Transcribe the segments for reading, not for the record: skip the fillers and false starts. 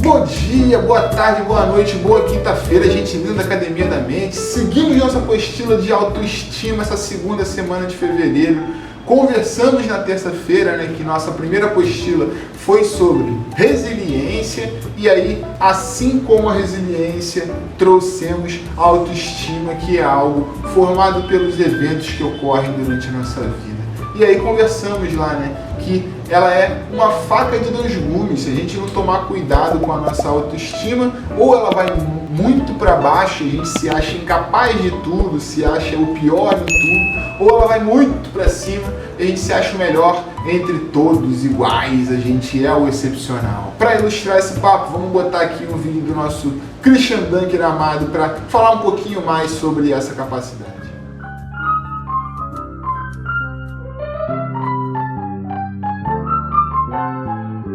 Bom dia, boa tarde, boa noite, boa quinta-feira, gente linda da Academia da Mente. Seguimos nossa apostila de autoestima essa segunda semana de fevereiro. Conversamos na terça-feira, né, que nossa primeira apostila foi sobre resiliência. E aí, assim como a resiliência, trouxemos a autoestima, que é algo formado pelos eventos que ocorrem durante a nossa vida. E aí conversamos lá, né, que ela é uma faca de dois gumes. Se a gente não tomar cuidado com a nossa autoestima, ou ela vai muito para baixo, a gente se acha incapaz de tudo, se acha o pior de tudo, ou ela vai muito para cima, a gente se acha o melhor entre todos iguais, a gente é o excepcional. Para ilustrar esse papo, vamos botar aqui um vídeo do nosso Christian Dunker amado para falar um pouquinho mais sobre essa capacidade.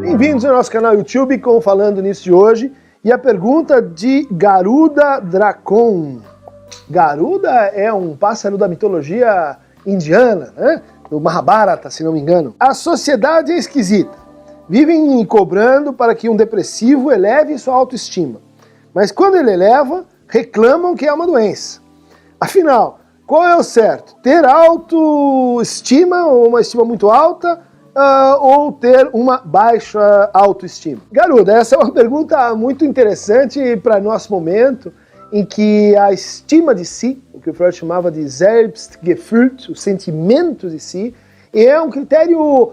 Bem-vindos ao nosso canal YouTube com Falando Nisso de hoje. E a pergunta de Garuda Dracon. Garuda é um pássaro da mitologia indiana, né? Do Mahabharata, se não me engano. A sociedade é esquisita. Vivem cobrando para que um depressivo eleve sua autoestima. Mas quando ele eleva, reclamam que é uma doença. Afinal, qual é o certo? Ter autoestima ou uma estima muito alta? Ou ter uma baixa autoestima? Garuda, essa é uma pergunta muito interessante para nosso momento, em que a estima de si, o que o Freud chamava de Selbstgefühl, o sentimento de si, é um critério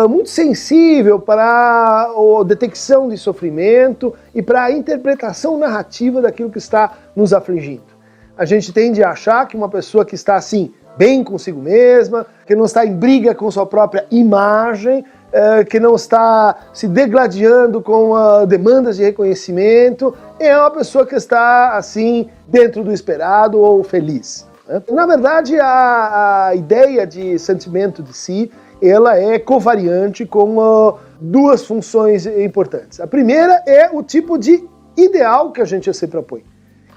muito sensível para a detecção de sofrimento e para a interpretação narrativa daquilo que está nos afligindo. A gente tende a achar que uma pessoa que está assim, bem consigo mesma, que não está em briga com sua própria imagem, que não está se degladiando com demandas de reconhecimento, é uma pessoa que está assim dentro do esperado ou feliz. Na verdade, a ideia de sentimento de si, ela é covariante com duas funções importantes. A primeira é o tipo de ideal que a gente se propõe.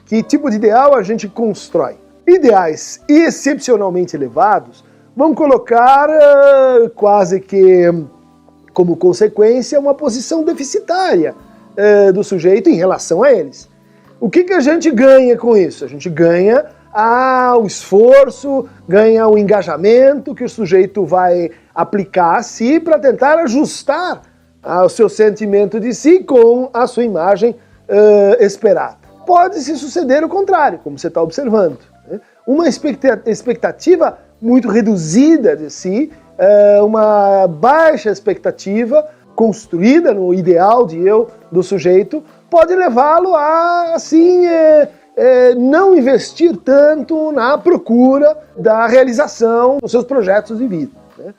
Que tipo de ideal a gente constrói? Ideais excepcionalmente elevados vão colocar quase que como consequência uma posição deficitária do sujeito em relação a eles. O que a gente ganha com isso? A gente ganha o esforço, ganha o engajamento que o sujeito vai aplicar a si para tentar ajustar o seu sentimento de si com a sua imagem esperada. Pode-se suceder o contrário, como você está observando. Uma expectativa muito reduzida de si, uma baixa expectativa construída no ideal de eu do sujeito, pode levá-lo a, assim, não investir tanto na procura da realização dos seus projetos de vida.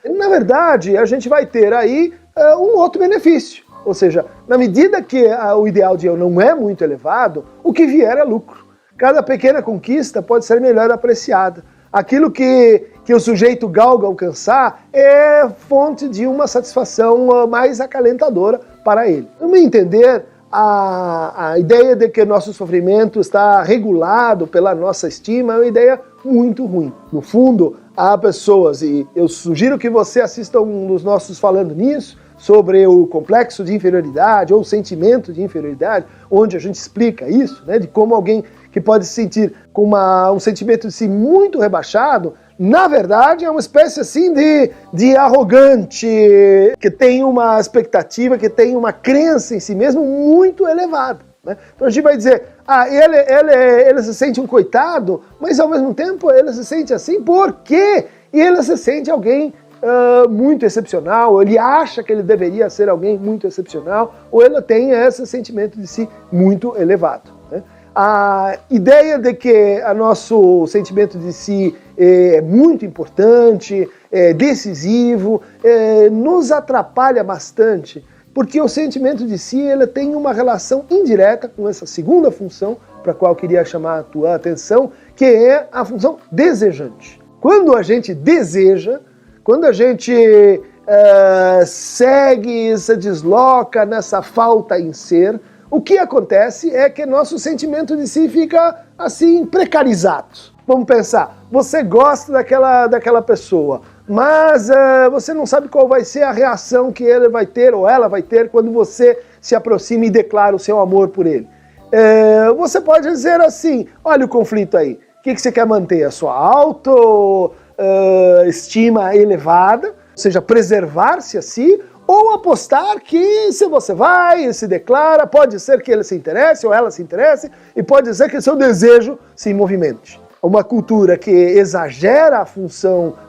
Na verdade, a gente vai ter aí um outro benefício, ou seja, na medida que o ideal de eu não é muito elevado, o que vier é lucro. Cada pequena conquista pode ser melhor apreciada. Aquilo que o sujeito galga alcançar é fonte de uma satisfação mais acalentadora para ele. No meu entender, a ideia de que nosso sofrimento está regulado pela nossa estima é uma ideia muito ruim. No fundo, há pessoas, e eu sugiro que você assista um dos nossos Falando Nisso, sobre o complexo de inferioridade ou o sentimento de inferioridade, onde a gente explica isso, né, de como alguém que pode se sentir com um sentimento de si muito rebaixado, na verdade é uma espécie assim de arrogante, que tem uma expectativa, que tem uma crença em si mesmo muito elevada. Né? Então a gente vai dizer, ele se sente um coitado, mas ao mesmo tempo ele se sente assim porque ele se sente alguém muito excepcional, ele acha que ele deveria ser alguém muito excepcional, ou ele tem esse sentimento de si muito elevado. Né? A ideia de que o nosso sentimento de si é muito importante, é decisivo, nos atrapalha bastante, porque o sentimento de si ele tem uma relação indireta com essa segunda função, para a qual eu queria chamar a tua atenção, que é a função desejante. Quando a gente deseja, quando a gente segue, se desloca nessa falta em ser, o que acontece é que nosso sentimento de si fica assim precarizado. Vamos pensar, você gosta daquela pessoa, mas você não sabe qual vai ser a reação que ele vai ter ou ela vai ter quando você se aproxima e declara o seu amor por ele. Você pode dizer assim, olha o conflito aí, o que você quer manter? A sua autoestima elevada, ou seja, preservar-se a si, ou apostar que se você vai e se declara, pode ser que ele se interesse ou ela se interesse, e pode ser que seu desejo se movimente. Uma cultura que exagera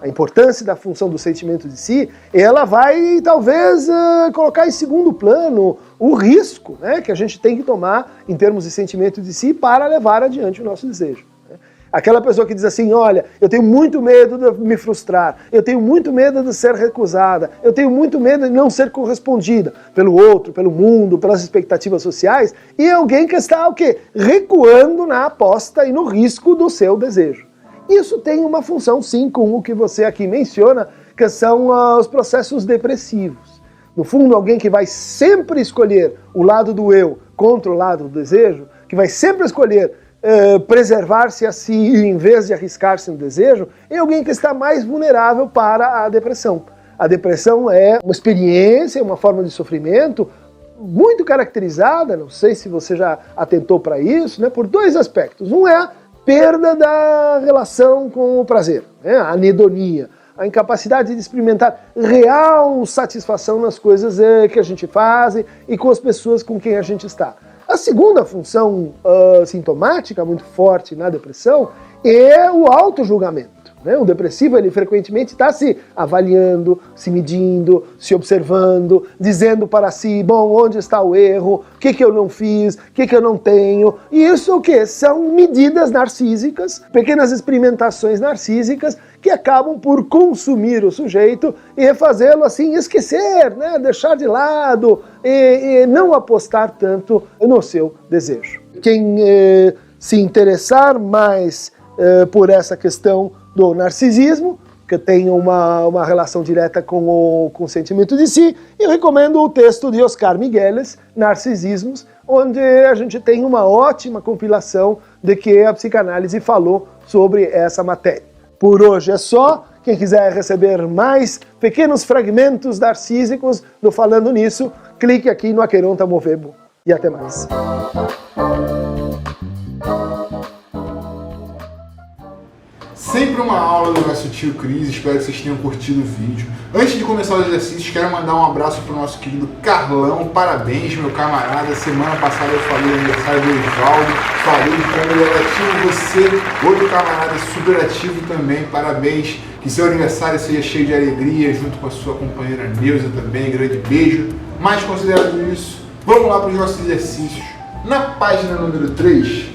a importância da função do sentimento de si, ela vai talvez colocar em segundo plano o risco, né, que a gente tem que tomar em termos de sentimento de si para levar adiante o nosso desejo. Aquela pessoa que diz assim, olha, eu tenho muito medo de me frustrar, eu tenho muito medo de ser recusada, eu tenho muito medo de não ser correspondida pelo outro, pelo mundo, pelas expectativas sociais, e alguém que está, o quê? Recuando na aposta e no risco do seu desejo. Isso tem uma função, sim, com o que você aqui menciona, que são os processos depressivos. No fundo, alguém que vai sempre escolher o lado do eu contra o lado do desejo, que vai sempre escolher preservar-se a si em vez de arriscar-se no desejo, é alguém que está mais vulnerável para a depressão. A depressão é uma experiência, uma forma de sofrimento muito caracterizada, não sei se você já atentou para isso, né, por dois aspectos. Um é a perda da relação com o prazer, né, a anedonia, a incapacidade de experimentar real satisfação nas coisas que a gente faz e com as pessoas com quem a gente está. A segunda função sintomática muito forte na depressão é o auto-julgamento. Né? O depressivo, ele frequentemente está se avaliando, se medindo, se observando, dizendo para si, bom, onde está o erro, o que eu não fiz, o que eu não tenho. E isso o quê? São medidas narcísicas, pequenas experimentações narcísicas que acabam por consumir o sujeito e fazê-lo assim esquecer, né? Deixar de lado e não apostar tanto no seu desejo. Quem se interessar mais por essa questão do narcisismo, que tem uma relação direta com o sentimento de si, eu recomendo o texto de Oscar Migueles, Narcisismos, onde a gente tem uma ótima compilação de que a psicanálise falou sobre essa matéria. Por hoje é só. Quem quiser receber mais pequenos fragmentos narcísicos do Falando Nisso, clique aqui no Aqueronta Movebo. E até mais. Sempre uma aula do nosso tio Cris, espero que vocês tenham curtido o vídeo. Antes de começar os exercícios, quero mandar um abraço para o nosso querido Carlão. Parabéns, meu camarada. Semana passada eu falei do aniversário do Osvaldo, falei de como ele era ativo, você, outro camarada super ativo também. Parabéns, que seu aniversário seja cheio de alegria, junto com a sua companheira Neuza também. Grande beijo. Mas considerado isso, vamos lá para os nossos exercícios. Na página número 3,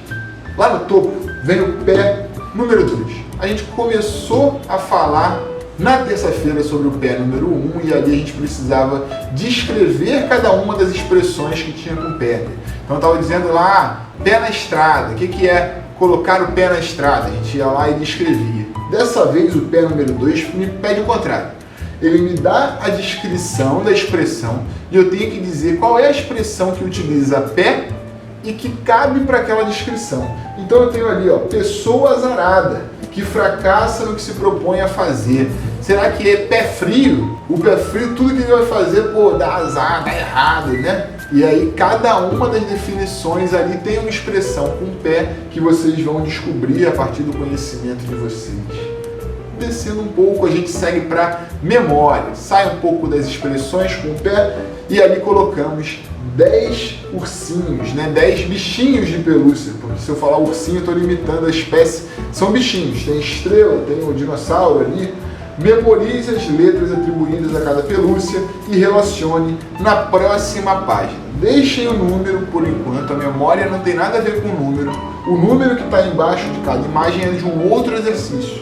lá no topo, vem o pé número 2. A gente começou a falar na terça-feira sobre o pé número 1 e ali a gente precisava descrever cada uma das expressões que tinha com o pé. Então eu estava dizendo lá, pé na estrada. O que é colocar o pé na estrada? A gente ia lá e descrevia. Dessa vez o pé número 2 me pede o contrário. Ele me dá a descrição da expressão e eu tenho que dizer qual é a expressão que utiliza pé e que cabe para aquela descrição. Então eu tenho ali, ó, pessoa azarada, que fracassa no que se propõe a fazer. Será que é pé frio? O pé frio, tudo que ele vai fazer, pô, dá azar, dá errado, né? E aí cada uma das definições ali tem uma expressão com pé que vocês vão descobrir a partir do conhecimento de vocês. Descendo um pouco, a gente segue para memória. Sai um pouco das expressões com o pé e ali colocamos 10 ursinhos, né? 10 bichinhos de pelúcia, porque se eu falar ursinho eu estou limitando a espécie, são bichinhos, tem estrela, tem o dinossauro ali. Memorize as letras atribuídas a cada pelúcia e relacione na próxima página. Deixem o número por enquanto, a memória não tem nada a ver com o número que está embaixo de cada imagem é de um outro exercício.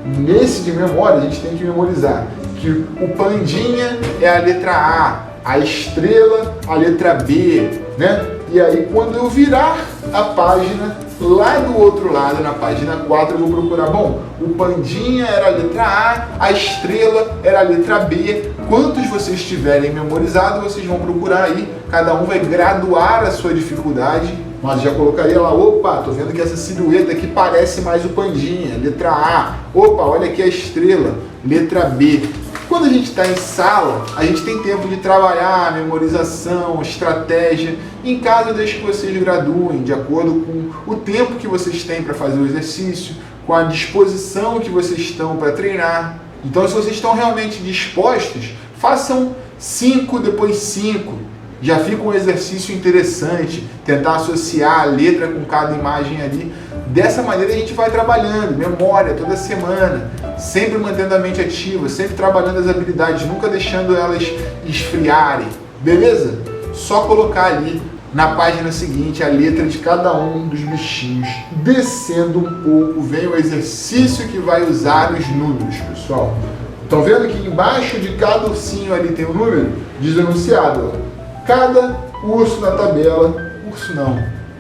Nesse de memória a gente tem que memorizar que o pandinha é a letra A estrela, a letra B, né? E aí quando eu virar a página, lá do outro lado, na página 4, eu vou procurar, bom, o pandinha era a letra A estrela era a letra B. Quantos vocês tiverem memorizado, vocês vão procurar aí, cada um vai graduar a sua dificuldade Mas já colocaria lá, opa, tô vendo que essa silhueta aqui parece mais o pandinha, letra A. Opa, olha aqui a estrela, letra B. Quando a gente está em sala, a gente tem tempo de trabalhar, memorização, estratégia. Em casa, desde que vocês graduem, de acordo com o tempo que vocês têm para fazer o exercício, com a disposição que vocês estão para treinar. Então, se vocês estão realmente dispostos, façam 5, depois 5. Já fica um exercício interessante, tentar associar a letra com cada imagem ali. Dessa maneira a gente vai trabalhando, memória toda semana, sempre mantendo a mente ativa, sempre trabalhando as habilidades, nunca deixando elas esfriarem, beleza? Só colocar ali na página seguinte a letra de cada um dos bichinhos. Descendo um pouco, vem o exercício que vai usar os números, pessoal. Estão vendo que embaixo de cada ursinho ali tem um número? Diz o enunciado, ó. Cada urso na tabela,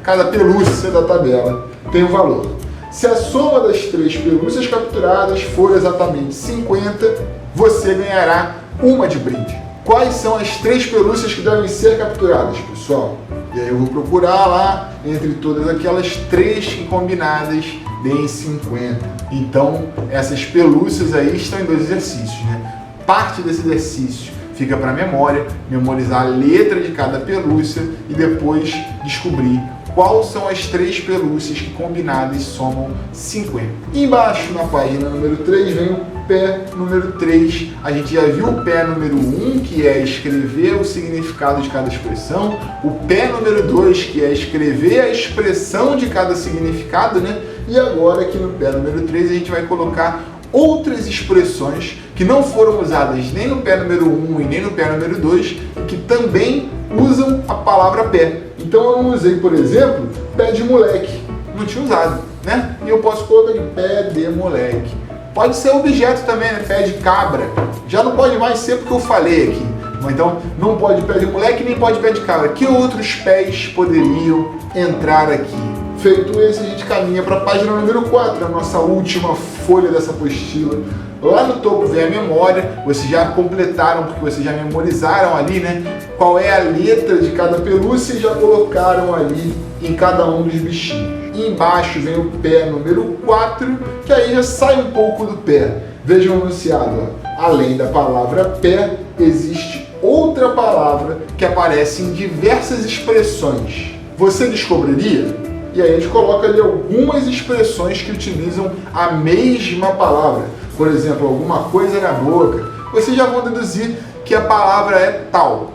cada pelúcia da tabela tem um valor. Se a soma das 3 pelúcias capturadas for exatamente 50, você ganhará uma de brinde. Quais são as 3 pelúcias que devem ser capturadas, pessoal? E aí eu vou procurar lá, entre todas aquelas 3 que combinadas deem 50. Então, essas pelúcias aí estão em 2 exercícios, né? Parte desse exercício fica para memória, memorizar a letra de cada pelúcia e depois descobrir quais são as 3 pelúcias que combinadas somam 50. E embaixo, na página número 3, vem o pé número 3. A gente já viu o pé número 1, que é escrever o significado de cada expressão. O pé número 2, que é escrever a expressão de cada significado, né? E agora, aqui no pé número 3, a gente vai colocar outras expressões que não foram usadas nem no pé número 1 e nem no pé número 2, e que também usam a palavra pé. Então eu não usei, por exemplo, pé de moleque. Não tinha usado, né? E eu posso colocar de pé de moleque. Pode ser objeto também, né? Pé de cabra. Já não pode mais ser porque eu falei aqui. Então não pode pé de moleque nem pode pé de cabra. Que outros pés poderiam entrar aqui? Feito esse, a gente caminha para a página número 4, a nossa última folha dessa apostila. Lá no topo vem a memória, vocês já completaram, porque vocês já memorizaram ali, né? Qual é a letra de cada pelúcia e já colocaram ali em cada um dos bichinhos. E embaixo vem o pé número 4, que aí já sai um pouco do pé. Vejam o enunciado, ó. Além da palavra pé, existe outra palavra que aparece em diversas expressões. Você descobriria? E aí a gente coloca ali algumas expressões que utilizam a mesma palavra. Por exemplo, alguma coisa na boca. Vocês já vão deduzir que a palavra é tal.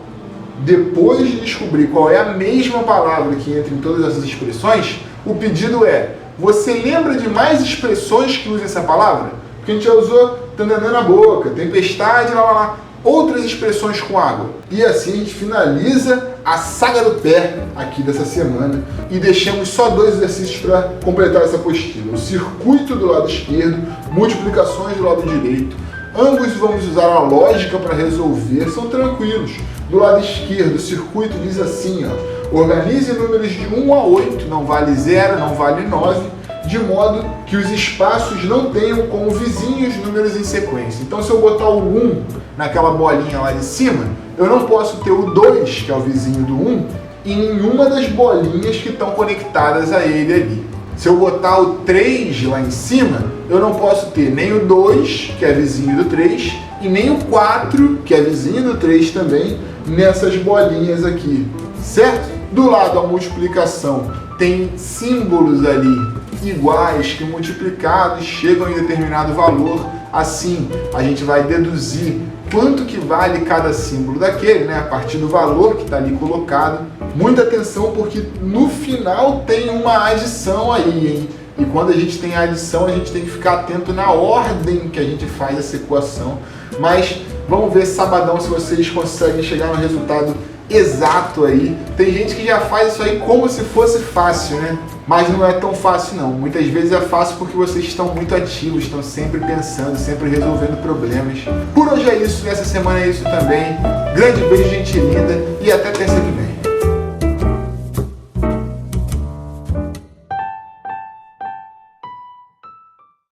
Depois de descobrir qual é a mesma palavra que entra em todas essas expressões, o pedido é: você lembra de mais expressões que usam essa palavra? Porque a gente já usou tananã na boca, tempestade, lá. Outras expressões com água. E assim a gente finaliza a saga do pé aqui dessa semana e deixamos só 2 exercícios para completar essa apostila. O circuito do lado esquerdo, multiplicações do lado direito. Ambos vamos usar a lógica para resolver, são tranquilos. Do lado esquerdo, o circuito diz assim, ó: organize números de 1 a 8, não vale 0, não vale 9, de modo que os espaços não tenham como vizinhos números em sequência. Então, se eu botar o 1 naquela bolinha lá de cima, eu não posso ter o 2, que é o vizinho do 1, em nenhuma das bolinhas que estão conectadas a ele ali. Se eu botar o 3 lá em cima, eu não posso ter nem o 2, que é vizinho do 3, e nem o 4, que é vizinho do 3 também, nessas bolinhas aqui, certo? Do lado a multiplicação tem símbolos ali iguais que multiplicados chegam em determinado valor. Assim, a gente vai deduzir quanto que vale cada símbolo daquele, né? A partir do valor que está ali colocado. Muita atenção, porque no final tem uma adição aí, hein? E quando a gente tem a adição, a gente tem que ficar atento na ordem que a gente faz essa equação. Mas vamos ver sabadão se vocês conseguem chegar no resultado exato aí. Tem gente que já faz isso aí como se fosse fácil, né? Mas não é tão fácil não. Muitas vezes é fácil porque vocês estão muito ativos, estão sempre pensando, sempre resolvendo problemas. Por hoje é isso, essa semana é isso também. Grande beijo, gente linda, e até terça que vem.